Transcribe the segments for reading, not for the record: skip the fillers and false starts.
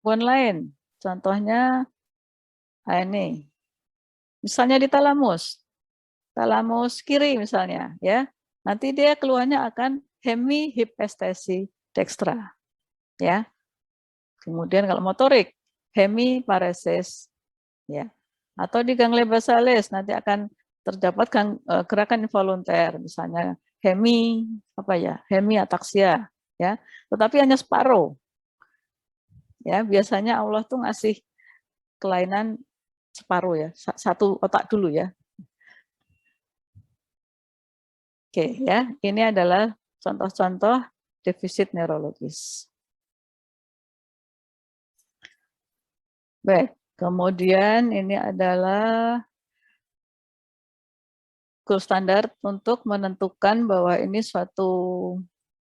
gangguan lain. Contohnya ini. Misalnya di talamus kiri misalnya, ya. Nanti dia keluarnya akan hemihipestesi dekstra, ya. Kemudian kalau motorik, hemiparesis, ya. Atau di ganglia basalis nanti akan terdapat gerakan involunter, misalnya hemiataksia, ya. Tetapi hanya separuh, ya. Biasanya Allah tuh ngasih kelainan separuh, ya, satu otak dulu, ya. Oke, ya, ini adalah contoh-contoh defisit neurologis. Baik, kemudian ini adalah gold standar untuk menentukan bahwa ini suatu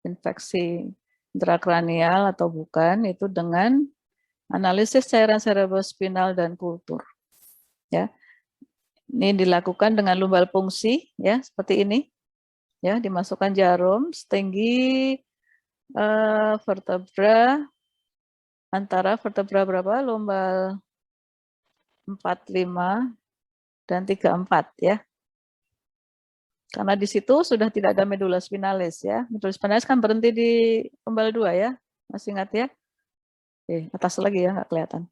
infeksi intrakranial atau bukan, itu dengan analisis cairan cerebrospinal dan kultur. Ya, ini dilakukan dengan lumbal fungsi, ya, seperti ini. Ya, dimasukkan jarum setinggi vertebra antara vertebra berapa? Lumbal 45 dan 34, ya. Karena di situ sudah tidak ada medula spinalis, ya. Medula spinalis kan berhenti di lumbal 2, ya. Masih ingat, ya? Oke, atas lagi, ya, nggak kelihatan.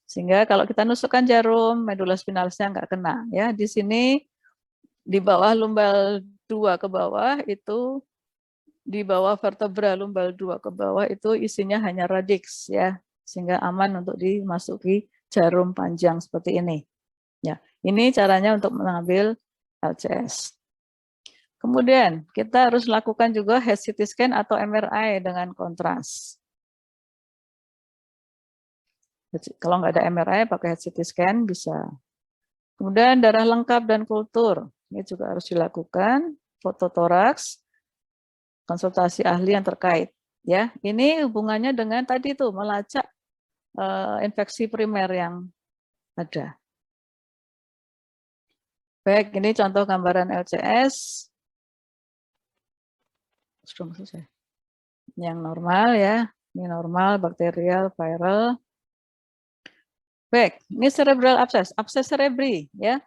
Sehingga kalau kita nusukkan jarum, medula spinalisnya nggak kena, ya. Di sini di bawah lumbal 2 ke bawah itu, di bawah vertebra lumbal 2 ke bawah itu isinya hanya radix, ya, sehingga aman untuk dimasuki jarum panjang seperti ini. Ya, ini caranya untuk mengambil LCS. Kemudian kita harus lakukan juga head CT scan atau MRI dengan kontras. Kalau nggak ada MRI pakai head CT scan bisa. Kemudian darah lengkap dan kultur, ini juga harus dilakukan. Foto toraks, konsultasi ahli yang terkait. Ya, ini hubungannya dengan tadi tuh melacak infeksi primer yang ada. Baik, ini contoh gambaran LCS. Yang normal, ya, ini normal, bakterial, viral. Baik, ini cerebral abscess, abscess cerebri, ya.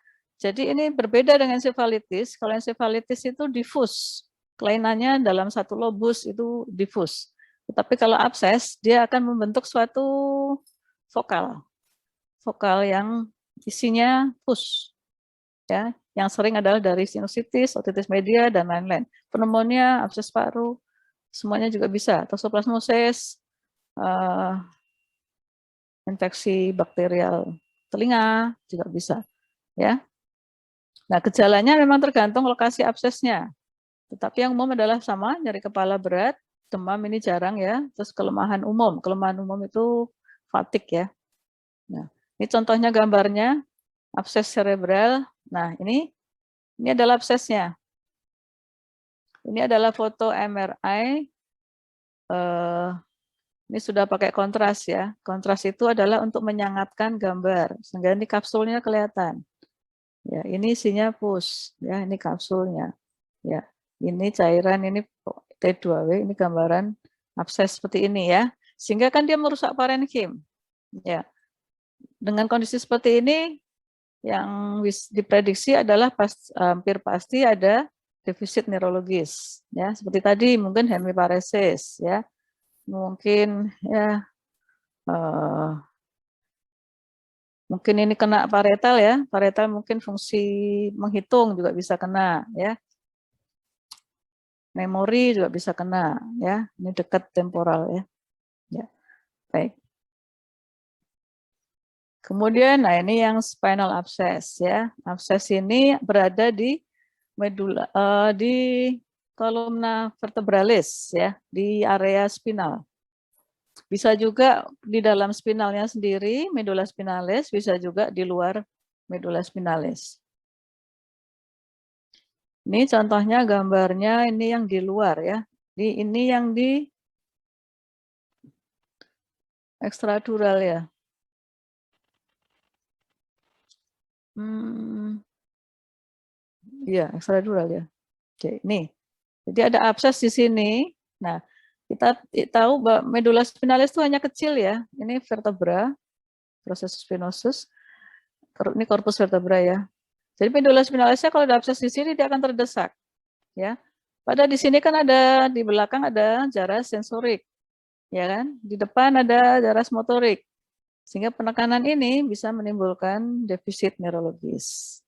Jadi ini berbeda dengan encefalitis. Kalau encefalitis itu difus, kelainannya dalam satu lobus itu difus. Tetapi kalau abscess, dia akan membentuk suatu vokal yang isinya pus, ya. Yang sering adalah dari sinusitis, otitis media, dan lain-lain. Pneumonia, abscess paru, semuanya juga bisa. Toxoplasmosis, infeksi bakterial telinga juga bisa, ya. Nah, gejalanya memang tergantung lokasi absesnya. Tetapi yang umum adalah sama, nyeri kepala berat, demam ini jarang, ya. Terus kelemahan umum. Kelemahan umum itu fatigue, ya. Nah, ini contohnya gambarnya abses cerebral. Nah, ini adalah absesnya. Ini adalah foto MRI. Ini sudah pakai kontras, ya. Kontras itu adalah untuk menyangatkan gambar, sehingga ini kapsulnya kelihatan. Ya, ini isinya pus, ya, ini kapsulnya. Ya, ini cairan, ini T2W, ini gambaran abses seperti ini, ya. Sehingga kan dia merusak parenkim. Ya. Dengan kondisi seperti ini yang diprediksi adalah hampir pasti ada defisit neurologis, ya. Seperti tadi mungkin hemiparesis, ya. Mungkin, ya, mungkin ini kena parietal, ya. Parietal mungkin fungsi menghitung juga bisa kena, ya. Memori juga bisa kena, ya. Ini dekat temporal, ya. Ya, baik. Kemudian, nah ini yang spinal abscess, ya. Abscess ini berada di medula, di kolumna vertebralis, ya, di area spinal. Bisa juga di dalam spinalnya sendiri, medula spinalis, bisa juga di luar medula spinalis. Ini contohnya gambarnya, ini yang di luar, ya. Ini yang di ekstradural, ya. Iya, ekstradural, ya. Oke, ini. Jadi ada abses di sini. Nah, Kita tahu bahwa medula spinalis itu hanya kecil ya. Ini vertebra, processus venosus. Ini corpus vertebra ya. Jadi medula spinalisnya kalau ada abses di sini dia akan terdesak, ya. Pada di sini kan ada di belakang ada jaras sensorik, ya kan? Di depan ada jaras motorik. Sehingga penekanan ini bisa menimbulkan defisit neurologis.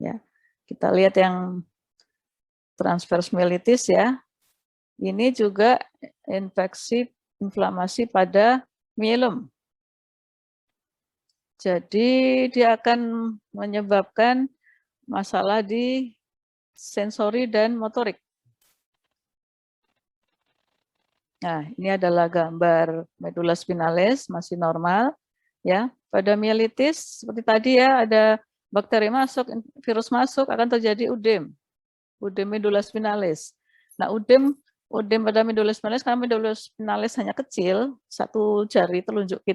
Ya. Kita lihat yang transverse myelitis ya. Ini juga inflamasi pada myelum. Jadi dia akan menyebabkan masalah di sensori dan motorik. Nah, ini adalah gambar medula spinalis masih normal ya. Pada mielitis seperti tadi ya, ada bakteri masuk, virus masuk, akan terjadi udem medula spinalis. Nah, udem pada medula spinalis, karena medula spinalis hanya kecil, satu jari telunjuk kita